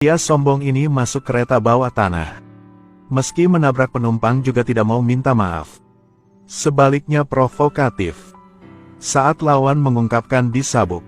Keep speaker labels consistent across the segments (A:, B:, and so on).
A: Pria sombong ini masuk kereta bawah tanah. Meski menabrak penumpang juga tidak mau minta maaf. Sebaliknya provokatif. Saat lawan mengungkapkan disabuk,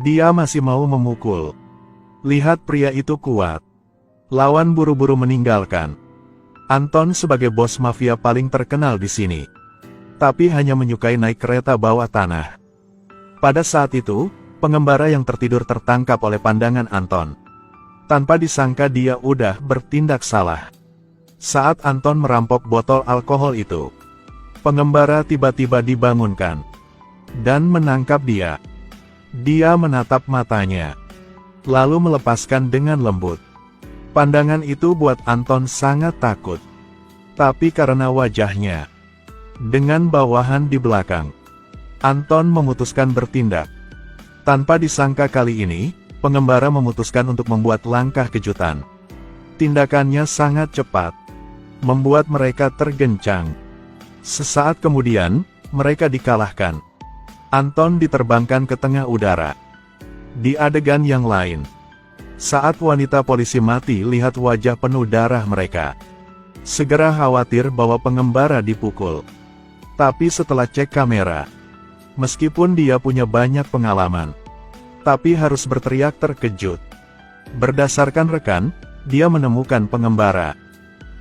A: dia masih mau memukul. Lihat pria itu kuat. Lawan buru-buru meninggalkan. Anton sebagai bos mafia paling terkenal di sini. Tapi hanya menyukai naik kereta bawah tanah. Pada saat itu, pengembara yang tertidur tertangkap oleh pandangan Anton. Tanpa disangka dia udah bertindak salah. Saat Anton merampok botol alkohol itu, pengembara tiba-tiba dibangunkan dan menangkap dia. Dia menatap matanya, lalu melepaskan dengan lembut. Pandangan itu buat Anton sangat takut. Tapi karena wajahnya dengan bawahan di belakang, Anton memutuskan bertindak. Tanpa disangka kali ini, pengembara memutuskan untuk membuat langkah kejutan. Tindakannya sangat cepat, membuat mereka tergencang. Sesaat kemudian, mereka dikalahkan. Anton diterbangkan ke tengah udara. Di adegan yang lain, saat wanita polisi mati lihat wajah penuh darah mereka, segera khawatir bahwa pengembara dipukul. Tapi setelah cek kamera, meskipun dia punya banyak pengalaman, tapi harus berteriak terkejut. Berdasarkan rekan, dia menemukan pengembara.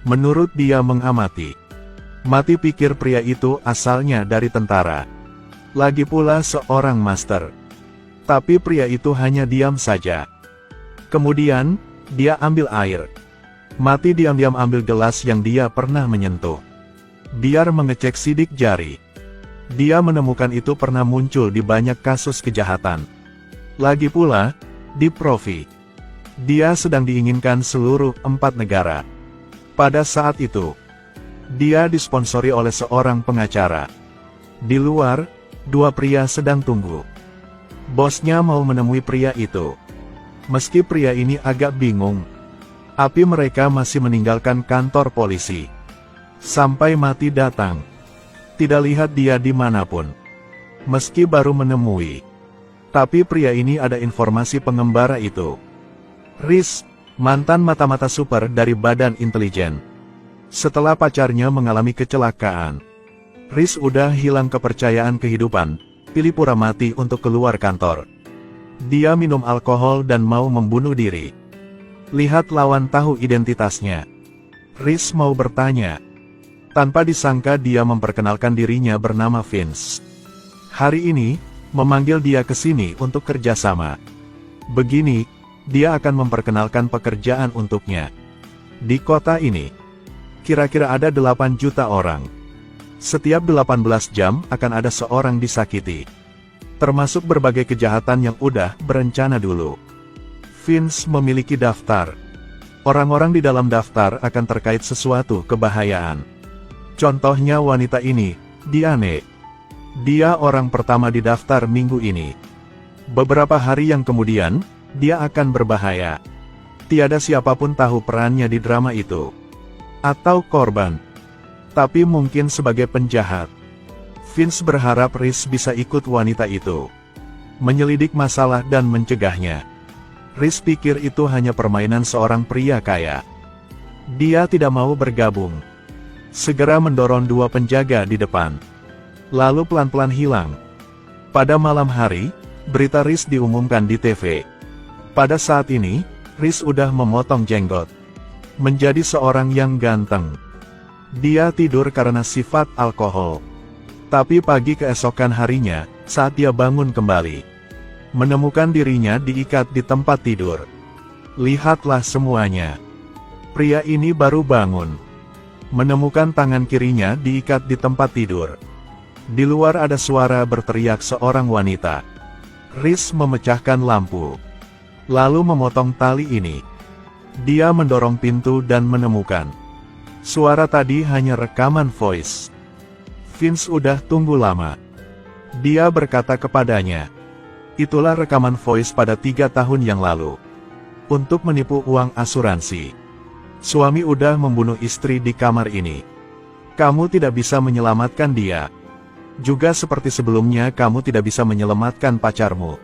A: Menurut dia mengamati, mati pikir pria itu asalnya dari tentara. Lagi pula seorang master. Tapi pria itu hanya diam saja. Kemudian, dia ambil air. Mati diam-diam ambil gelas yang dia pernah menyentuh. Biar mengecek sidik jari. Dia menemukan itu pernah muncul di banyak kasus kejahatan. Lagi pula, di Provi, dia sedang diinginkan seluruh 4 negara. Pada saat itu, dia disponsori oleh seorang pengacara. Di luar, 2 pria sedang tunggu. Bosnya mau menemui pria itu. Meski pria ini agak bingung, tapi mereka masih meninggalkan kantor polisi. Sampai mati datang. Tidak lihat dia dimanapun. Meski baru menemui. Tapi pria ini ada informasi pengembara itu. Riz, mantan mata-mata super dari Badan Intelijen. Setelah pacarnya mengalami kecelakaan, Riz udah hilang kepercayaan kehidupan, pilih pura mati untuk keluar kantor. Dia minum alkohol dan mau membunuh diri. Lihat lawan tahu identitasnya. Riz mau bertanya. Tanpa disangka dia memperkenalkan dirinya bernama Vince. Hari ini, memanggil dia ke sini untuk kerjasama. Begini, dia akan memperkenalkan pekerjaan untuknya. Di kota ini, kira-kira ada 8 juta orang. Setiap 18 jam akan ada seorang disakiti. Termasuk berbagai kejahatan yang udah berencana dulu. Vince memiliki daftar. Orang-orang di dalam daftar akan terkait sesuatu kebahayaan. Contohnya wanita ini, Diane. Dia orang pertama di daftar minggu ini. Beberapa hari yang kemudian, dia akan berbahaya. Tiada siapapun tahu perannya di drama itu. Atau korban. Tapi mungkin sebagai penjahat. Vince berharap Riz bisa ikut wanita itu. Menyelidik masalah dan mencegahnya. Riz pikir itu hanya permainan seorang pria kaya. Dia tidak mau bergabung. Segera mendorong 2 penjaga di depan. Lalu pelan-pelan hilang. Pada malam hari, berita Riz diumumkan di TV. Pada saat ini, Riz udah memotong jenggot. Menjadi seorang yang ganteng. Dia tidur karena sifat alkohol. Tapi pagi keesokan harinya, saat dia bangun kembali, menemukan dirinya diikat di tempat tidur. Lihatlah semuanya. Pria ini baru bangun. Menemukan tangan kirinya diikat di tempat tidur. Di luar ada suara berteriak seorang wanita. Riz memecahkan lampu. Lalu memotong tali ini. Dia mendorong pintu dan menemukan. Suara tadi hanya rekaman voice. Vince udah tunggu lama. Dia berkata kepadanya. Itulah rekaman voice pada 3 tahun yang lalu. Untuk menipu uang asuransi. Suami udah membunuh istri di kamar ini. Kamu tidak bisa menyelamatkan dia. Juga seperti sebelumnya kamu tidak bisa menyelamatkan pacarmu.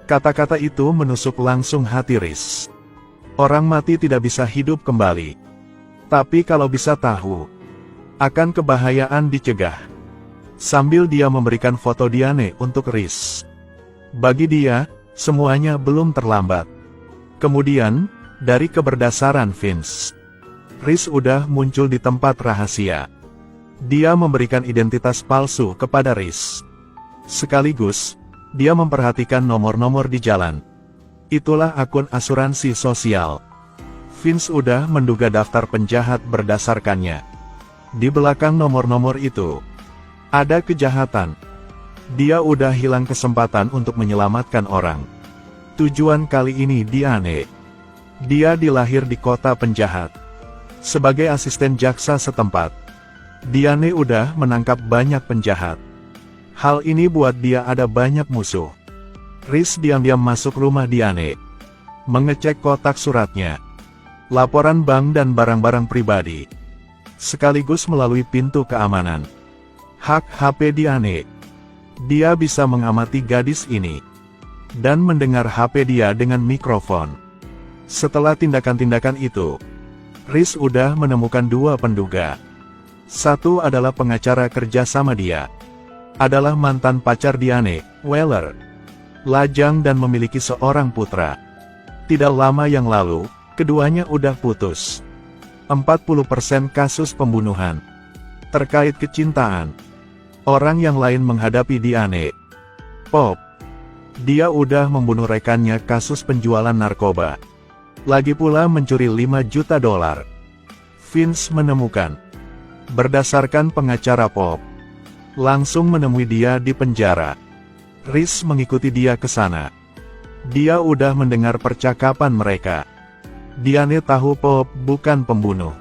A: Kata-kata itu menusuk langsung hati Riz. Orang mati tidak bisa hidup kembali. Tapi kalau bisa tahu, akan kebahayaan dicegah. Sambil dia memberikan foto Diane untuk Rhys. Bagi dia, semuanya belum terlambat. Kemudian, dari keberdasaran Vince, Rhys udah muncul di tempat rahasia. Dia memberikan identitas palsu kepada Rhys. Sekaligus, dia memperhatikan nomor-nomor di jalan. Itulah akun asuransi sosial. Vince udah menduga daftar penjahat berdasarkannya. Di belakang nomor-nomor itu, ada kejahatan. Dia udah hilang kesempatan untuk menyelamatkan orang. Tujuan kali ini Diane. Dia dilahir di kota penjahat. Sebagai asisten jaksa setempat, Diane udah menangkap banyak penjahat. Hal ini buat dia ada banyak musuh. Rhys diam-diam masuk rumah Diane, mengecek kotak suratnya, laporan bank dan barang-barang pribadi, sekaligus melalui pintu keamanan. Hak HP Diane. Dia bisa mengamati gadis ini, dan mendengar HP dia dengan mikrofon. Setelah tindakan-tindakan itu, Rhys udah menemukan dua penduga. Satu adalah pengacara kerja sama dia. Adalah mantan pacar Diane, Weller. Lajang dan memiliki seorang putra. Tidak lama yang lalu, keduanya udah putus. 40% kasus pembunuhan. Terkait kecintaan. Orang yang lain menghadapi Diane. Pop. Dia udah membunuh rekannya kasus penjualan narkoba. Lagi pula mencuri 5 juta dolar. Vince menemukan. Berdasarkan pengacara Pop, langsung menemui dia di penjara. Rhys mengikuti dia ke sana. Dia udah mendengar percakapan mereka. Diane tahu Pop bukan pembunuh.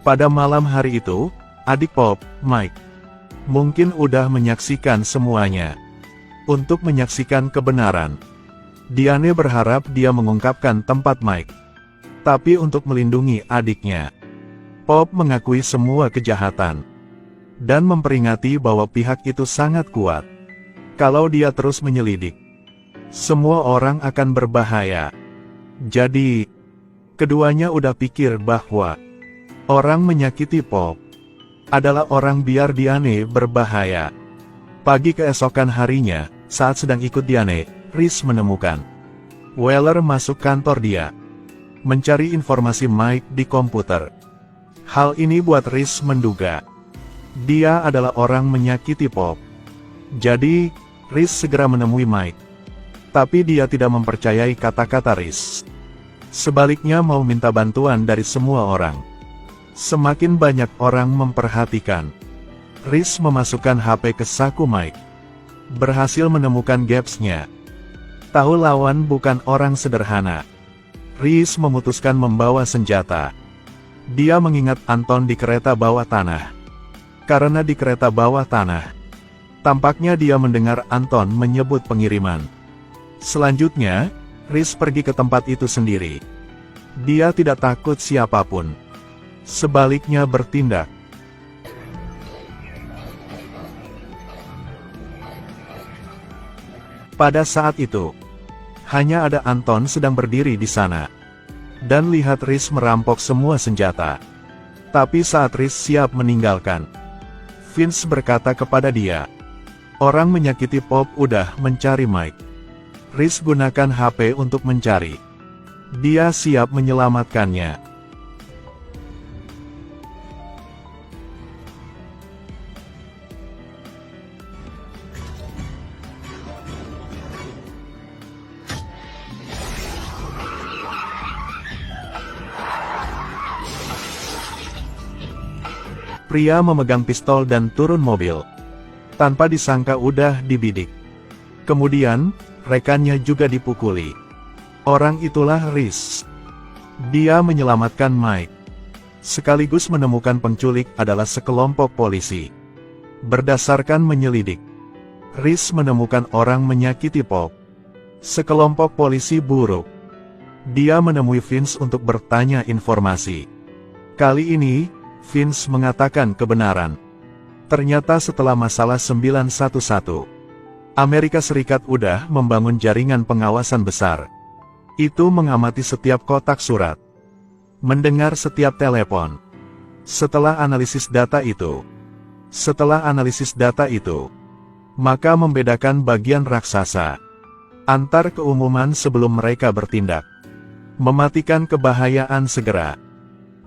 A: Pada malam hari itu, adik Pop, Mike, mungkin udah menyaksikan semuanya. Untuk menyaksikan kebenaran, Diane berharap dia mengungkapkan tempat Mike. Tapi untuk melindungi adiknya, Pop mengakui semua kejahatan. Dan memperingati bahwa pihak itu sangat kuat. Kalau dia terus menyelidik, semua orang akan berbahaya. Jadi, keduanya udah pikir bahwa orang menyakiti Pop adalah orang biar Diane berbahaya. Pagi keesokan harinya, saat sedang ikut Diane, Rhys menemukan Weller masuk kantor dia, mencari informasi Mike di komputer. Hal ini buat Rhys menduga dia adalah orang menyakiti Pop. Jadi, Rhys segera menemui Mike. Tapi dia tidak mempercayai kata-kata Rhys. Sebaliknya mau minta bantuan dari semua orang. Semakin banyak orang memperhatikan. Rhys memasukkan HP ke saku Mike. Berhasil menemukan gapsnya. Tahu lawan bukan orang sederhana. Rhys memutuskan membawa senjata. Dia mengingat Anton di kereta bawah tanah. Karena di kereta bawah tanah, tampaknya dia mendengar Anton menyebut pengiriman. Selanjutnya, Rhys pergi ke tempat itu sendiri. Dia tidak takut siapapun. Sebaliknya bertindak. Pada saat itu, hanya ada Anton sedang berdiri di sana. Dan lihat Rhys merampok semua senjata. Tapi saat Rhys siap meninggalkan, Vince berkata kepada dia, orang menyakiti Pop udah mencari Mike. Rhys gunakan HP untuk mencari. Dia siap menyelamatkannya. Pria memegang pistol dan turun mobil. Tanpa disangka udah dibidik. Kemudian, rekannya juga dipukuli. Orang itulah Rhys. Dia menyelamatkan Mike. Sekaligus menemukan penculik adalah sekelompok polisi. Berdasarkan menyelidik, Rhys menemukan orang menyakiti Pop. Sekelompok polisi buruk. Dia menemui Vince untuk bertanya informasi. Kali ini, Vince mengatakan kebenaran. Ternyata setelah masalah 911, Amerika Serikat udah membangun jaringan pengawasan besar. Itu mengamati setiap kotak surat, mendengar setiap telepon. Setelah analisis data itu, maka membedakan bagian raksasa antar keumuman sebelum mereka bertindak. Mematikan kebahayaan segera.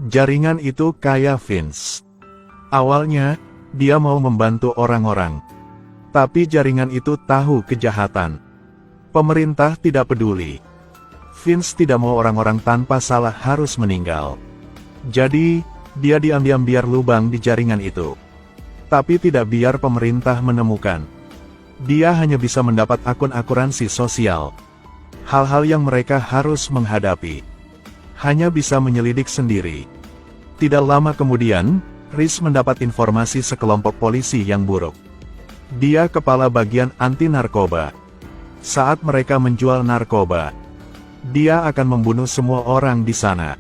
A: Jaringan itu kayak Vince. Awalnya, dia mau membantu orang-orang. Tapi jaringan itu tahu kejahatan. Pemerintah tidak peduli. Vince tidak mau orang-orang tanpa salah harus meninggal. Jadi, dia diam-diam biar lubang di jaringan itu. Tapi tidak biar pemerintah menemukan. Dia hanya bisa mendapat akun asuransi sosial. Hal-hal yang mereka harus menghadapi. Hanya bisa menyelidik sendiri. Tidak lama kemudian, Riz mendapat informasi sekelompok polisi yang buruk. Dia kepala bagian anti-narkoba. Saat mereka menjual narkoba, dia akan membunuh semua orang di sana.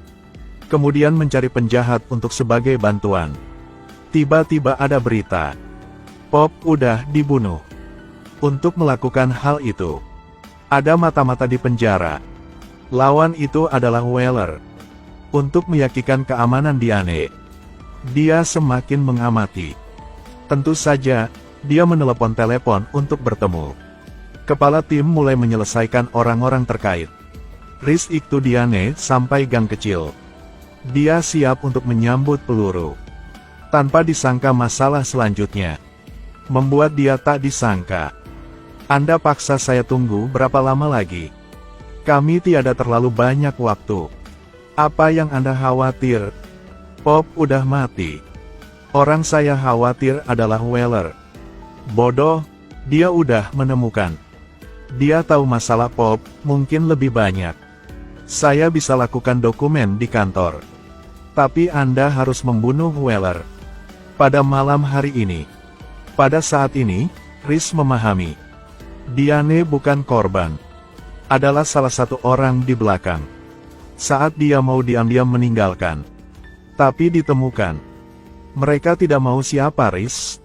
A: Kemudian mencari penjahat untuk sebagai bantuan. Tiba-tiba ada berita. Pop udah dibunuh. Untuk melakukan hal itu, ada mata-mata di penjara. Lawan itu adalah Weller. Untuk meyakinkan keamanan Diane, dia semakin mengamati. Tentu saja, dia menelepon telepon untuk bertemu. Kepala tim mulai menyelesaikan orang-orang terkait. Riz ikut Diane sampai gang kecil. Dia siap untuk menyambut peluru. Tanpa disangka masalah selanjutnya membuat dia tak disangka. Anda paksa saya tunggu berapa lama lagi? Kami tiada terlalu banyak waktu. Apa yang Anda khawatir? Pop udah mati. Orang saya khawatir adalah Weller. Bodoh, dia udah menemukan. Dia tahu masalah Pop mungkin lebih banyak. Saya bisa lakukan dokumen di kantor. Tapi Anda harus membunuh Weller. Pada malam hari ini. Pada saat ini, Riz memahami. Diane bukan korban. Adalah salah satu orang di belakang. Saat dia mau diam-diam meninggalkan. Tapi ditemukan. Mereka tidak mau siapa Riz.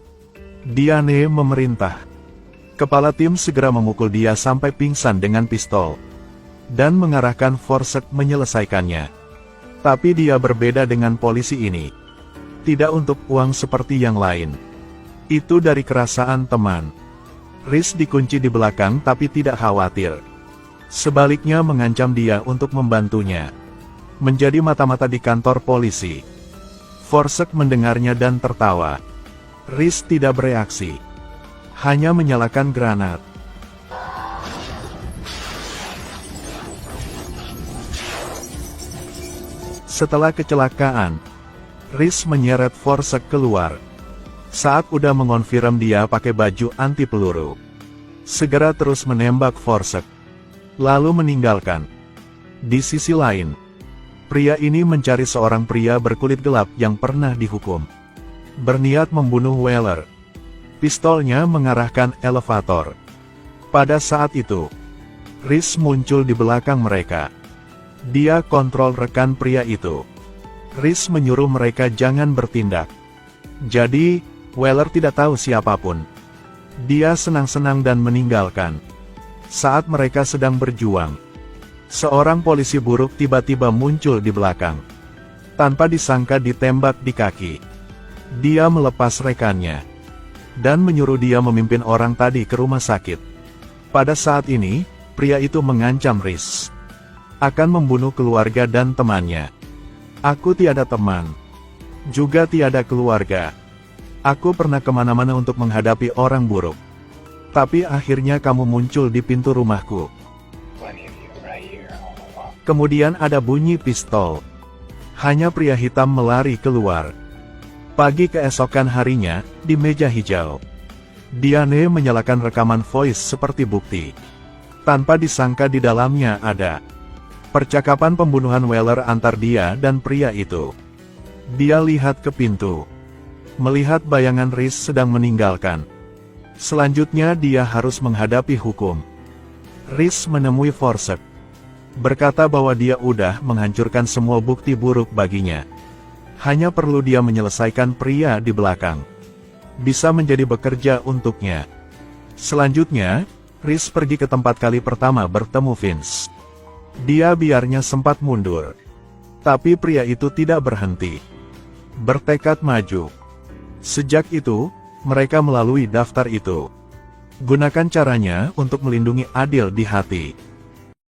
A: Diane memerintah. Kepala tim segera memukul dia sampai pingsan dengan pistol. Dan mengarahkan Forsett menyelesaikannya. Tapi dia berbeda dengan polisi ini. Tidak untuk uang seperti yang lain. Itu dari kerasaan teman. Riz dikunci di belakang tapi tidak khawatir. Sebaliknya mengancam dia untuk membantunya. Menjadi mata-mata di kantor polisi. Forsett mendengarnya dan tertawa. Riz tidak bereaksi. Hanya menyalakan granat. Setelah kecelakaan, Riz menyeret Forsett keluar. Saat udah mengonfirm dia pakai baju anti peluru, segera terus menembak Forsett, lalu meninggalkan. Di sisi lain, pria ini mencari seorang pria berkulit gelap yang pernah dihukum. Berniat membunuh Weller. Pistolnya mengarahkan elevator. Pada saat itu, Riz muncul di belakang mereka. Dia kontrol rekan pria itu. Riz menyuruh mereka jangan bertindak. Jadi, Weller tidak tahu siapapun. Dia senang-senang dan meninggalkan. Saat mereka sedang berjuang, seorang polisi buruk tiba-tiba muncul di belakang. Tanpa disangka ditembak di kaki. Dia melepas rekannya. Dan menyuruh dia memimpin orang tadi ke rumah sakit. Pada saat ini, pria itu mengancam Riz. Akan membunuh keluarga dan temannya. Aku tiada teman. Juga tiada keluarga. Aku pernah kemana-mana untuk menghadapi orang buruk. Tapi akhirnya kamu muncul di pintu rumahku. Kemudian ada bunyi pistol. Hanya pria hitam melari keluar. Pagi keesokan harinya, di meja hijau, Diane menyalakan rekaman voice seperti bukti. Tanpa disangka di dalamnya ada percakapan pembunuhan Weller antar dia dan pria itu. Dia lihat ke pintu. Melihat bayangan Riz sedang meninggalkan. Selanjutnya dia harus menghadapi hukum. Riz menemui Forsett. Berkata bahwa dia udah menghancurkan semua bukti buruk baginya. Hanya perlu dia menyelesaikan pria di belakang. Bisa menjadi bekerja untuknya. Selanjutnya, Riz pergi ke tempat kali pertama bertemu Vince. Dia biarnya sempat mundur. Tapi pria itu tidak berhenti. Bertekad maju. Sejak itu, mereka melalui daftar itu. Gunakan caranya untuk melindungi Adil di hati.